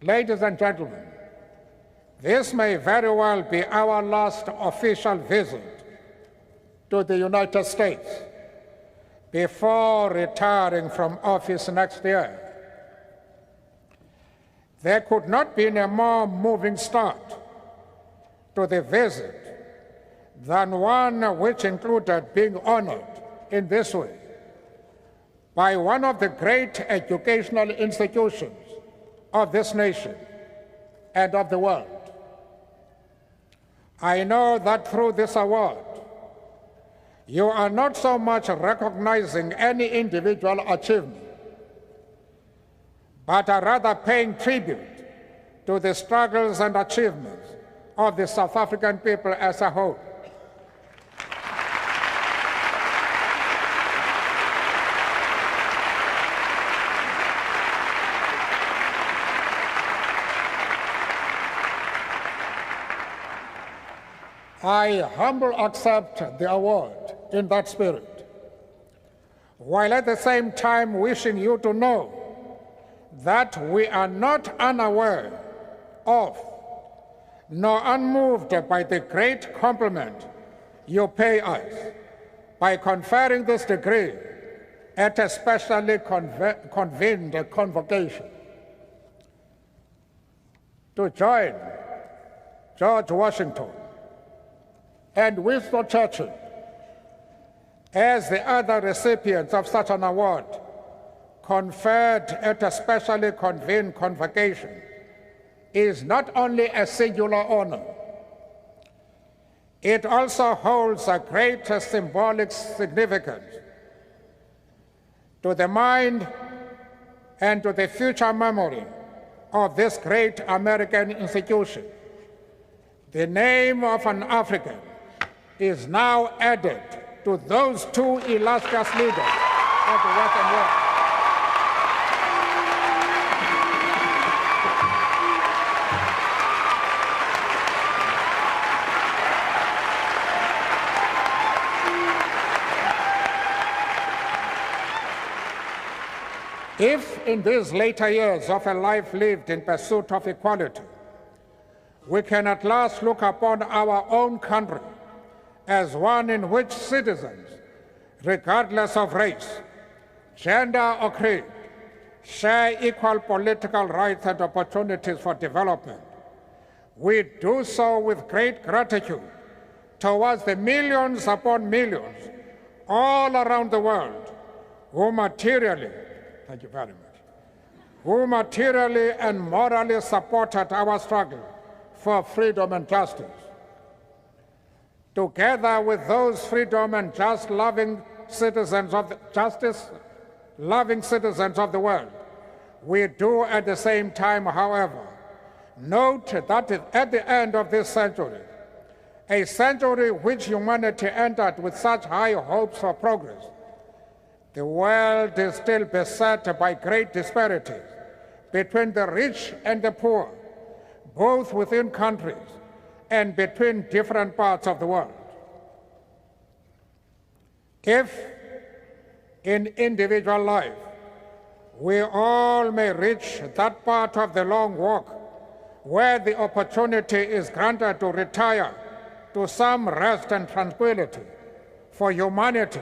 Ladies and gentlemen, this may very well be our last official visit to the United States before retiring from office next year. There could not be a more moving start to the visit than one which included being honored in this way by one of the great educational institutions of this nation and of the world. I know that through this award, you are not so much recognizing any individual achievement, but are rather paying tribute to the struggles and achievements of the South African people as a whole. I humbly accept the award in that spirit, while at the same time wishing you to know that we are not unaware of nor unmoved by the great compliment you pay us by conferring this degree at a specially convened convocation. To join George Washington and Winston Churchill as the other recipients of such an award conferred at a specially convened convocation is not only a singular honor, it also holds a great symbolic significance to the mind and to the future memory of this great American institution. The name of an African is now added to those two illustrious leaders of the Western world. If in these later years of a life lived in pursuit of equality, we can at last look upon our own country as one in which citizens, regardless of race, gender, or creed, share equal political rights and opportunities for development, we do so with great gratitude towards the millions upon millions all around the world who materially, thank you very much, who materially and morally supported our struggle for freedom and justice. Together with those freedom and justice-loving citizens of the world, we do at the same time, however, note that at the end of this century, a century which humanity entered with such high hopes for progress, the world is still beset by great disparities between the rich and the poor, both within countries and between different parts of the world. If in individual life we all may reach that part of the long walk where the opportunity is granted to retire to some rest and tranquility, for humanity,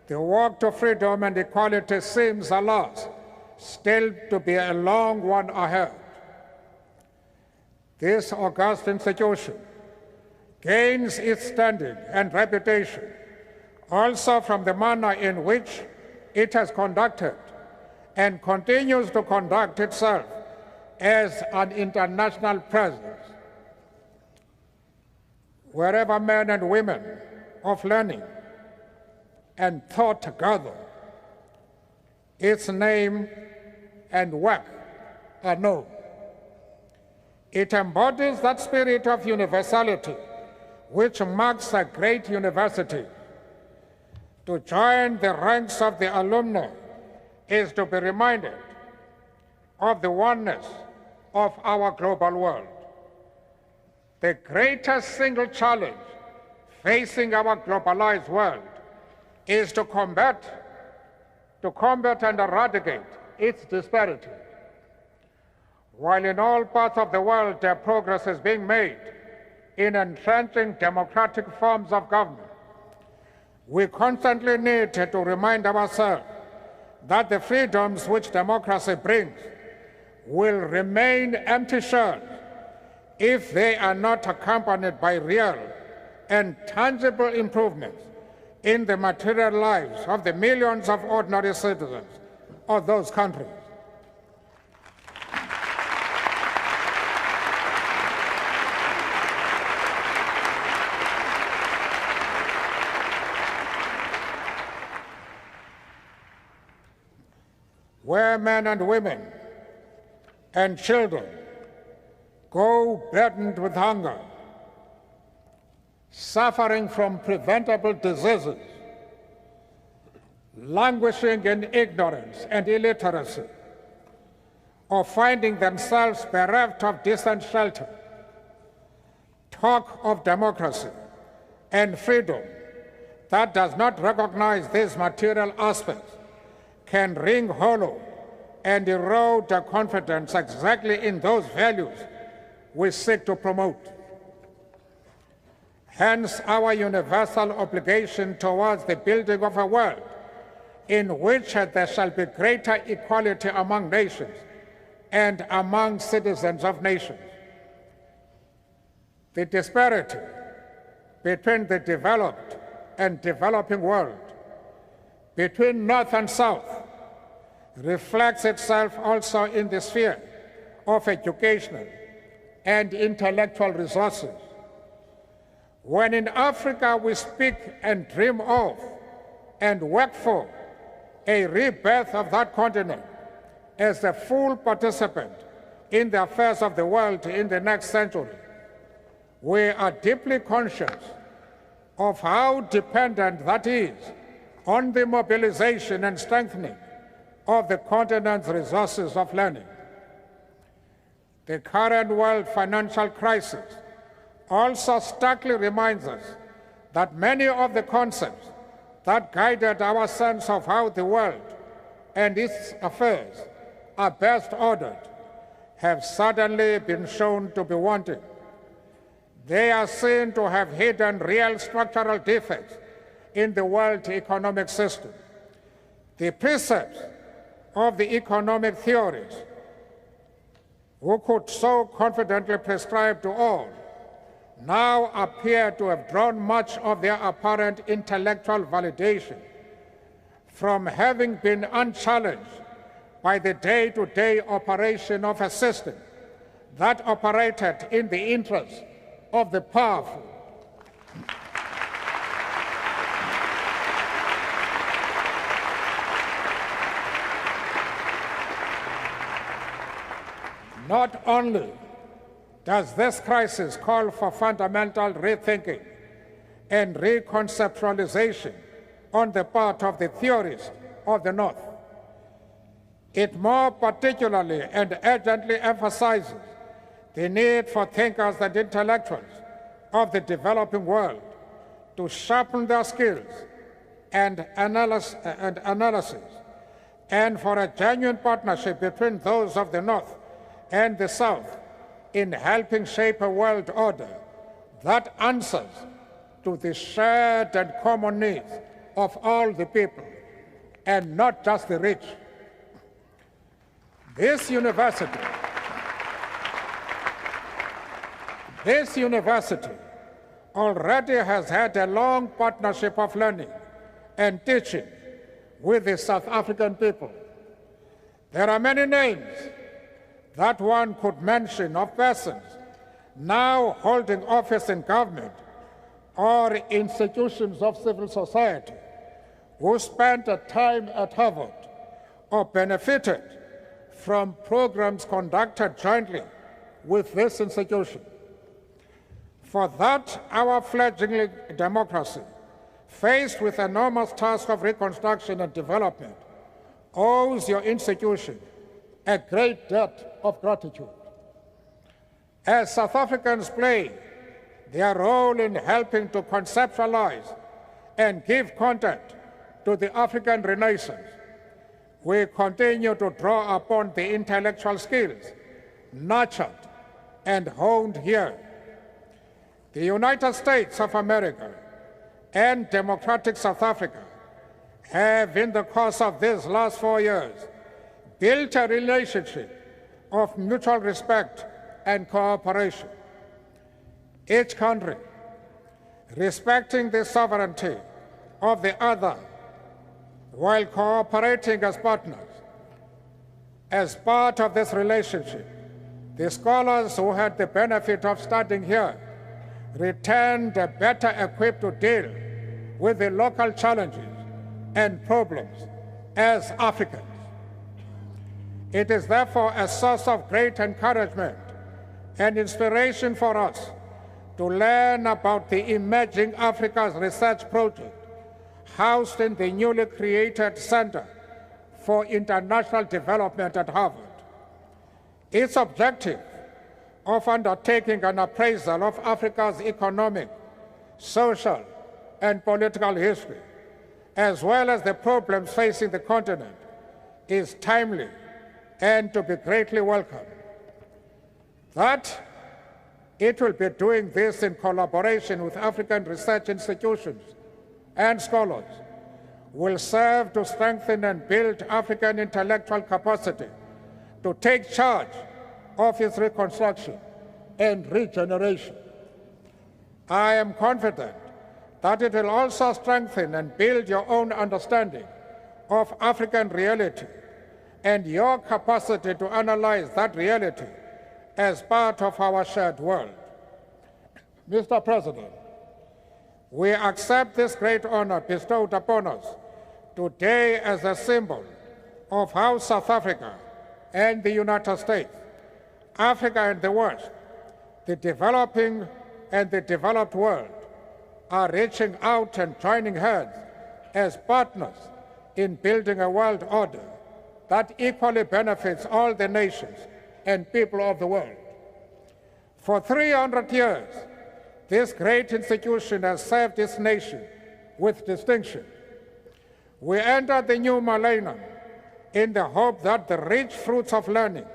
the walk to freedom and equality seems, alas, still to be a long one ahead. This august institution gains its standing and reputation also from the manner in which it has conducted and continues to conduct itself as an international presence. Wherever men and women of learning and thought gather, its name and work are known. It embodies that spirit of universality which marks a great university. To join the ranks of the alumni is to be reminded of the oneness of our global world. The greatest single challenge facing our globalized world is to combat and eradicate its disparity. While in all parts of the world progress is being made in entrenching democratic forms of government, we constantly need to remind ourselves that the freedoms which democracy brings will remain empty shells if they are not accompanied by real and tangible improvements in the material lives of the millions of ordinary citizens of those countries. Where men and women and children go burdened with hunger, suffering from preventable diseases, languishing in ignorance and illiteracy, or finding themselves bereft of decent shelter, talk of democracy and freedom that does not recognize these material aspects can ring hollow and erode the confidence exactly in those values we seek to promote. Hence, our universal obligation towards the building of a world in which there shall be greater equality among nations and among citizens of nations. The disparity between the developed and developing world, between North and South, reflects itself also in the sphere of educational and intellectual resources. When in Africa we speak and dream of and work for a rebirth of that continent as a full participant in the affairs of the world in the next century, we are deeply conscious of how dependent that is on the mobilization and strengthening of the continent's resources of learning. The current world financial crisis also starkly reminds us that many of the concepts that guided our sense of how the world and its affairs are best ordered have suddenly been shown to be wanting. They are seen to have hidden real structural defects in the world economic system. The precepts of the economic theories who could so confidently prescribe to all now appear to have drawn much of their apparent intellectual validation from having been unchallenged by the day-to-day operation of a system that operated in the interest of the powerful. Not only does this crisis call for fundamental rethinking and reconceptualization on the part of the theorists of the North, it more particularly and urgently emphasizes the need for thinkers and intellectuals of the developing world to sharpen their skills and analysis, and for a genuine partnership between those of the North and the South in helping shape a world order that answers to the shared and common needs of all the people, and not just the rich. This university already has had a long partnership of learning and teaching with the South African people. There are many names that one could mention of persons now holding office in government or institutions of civil society who spent a time at Harvard or benefited from programs conducted jointly with this institution. For that, our fledgling democracy, faced with the enormous task of reconstruction and development, owes your institution a great debt of gratitude. As South Africans play their role in helping to conceptualize and give content to the African Renaissance, we continue to draw upon the intellectual skills nurtured, and honed here. The United States of America and democratic South Africa have, in the course of these last 4 years, built a relationship of mutual respect and cooperation. Each country, respecting the sovereignty of the other while cooperating as partners. As part of this relationship, the scholars who had the benefit of studying here returned better equipped to deal with the local challenges and problems as Africans. It is therefore a source of great encouragement and inspiration for us to learn about the Emerging Africa's Research Project, housed in the newly created Center for International Development at Harvard. Its objective of undertaking an appraisal of Africa's economic, social, and political history, as well as the problems facing the continent, is timely and to be greatly welcomed. That it will be doing this in collaboration with African research institutions and scholars will serve to strengthen and build African intellectual capacity to take charge of its reconstruction and regeneration. I am confident that it will also strengthen and build your own understanding of African reality and your capacity to analyze that reality as part of our shared world. Mr. President, we accept this great honor bestowed upon us today as a symbol of how South Africa and the United States, Africa and the West, the developing and the developed world, are reaching out and joining hands as partners in building a world order that equally benefits all the nations and people of the world. For 300 years, this great institution has served its nation with distinction. We entered the new millennium in the hope that the rich fruits of learning,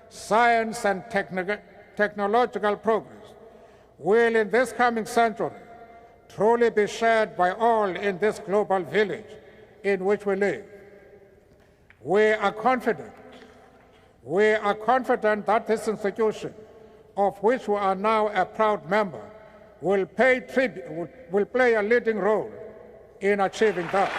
science, and technological progress will, in this coming century, truly be shared by all in this global village in which we live. We are confident that this institution, of which we are now a proud member, will play a leading role in achieving that.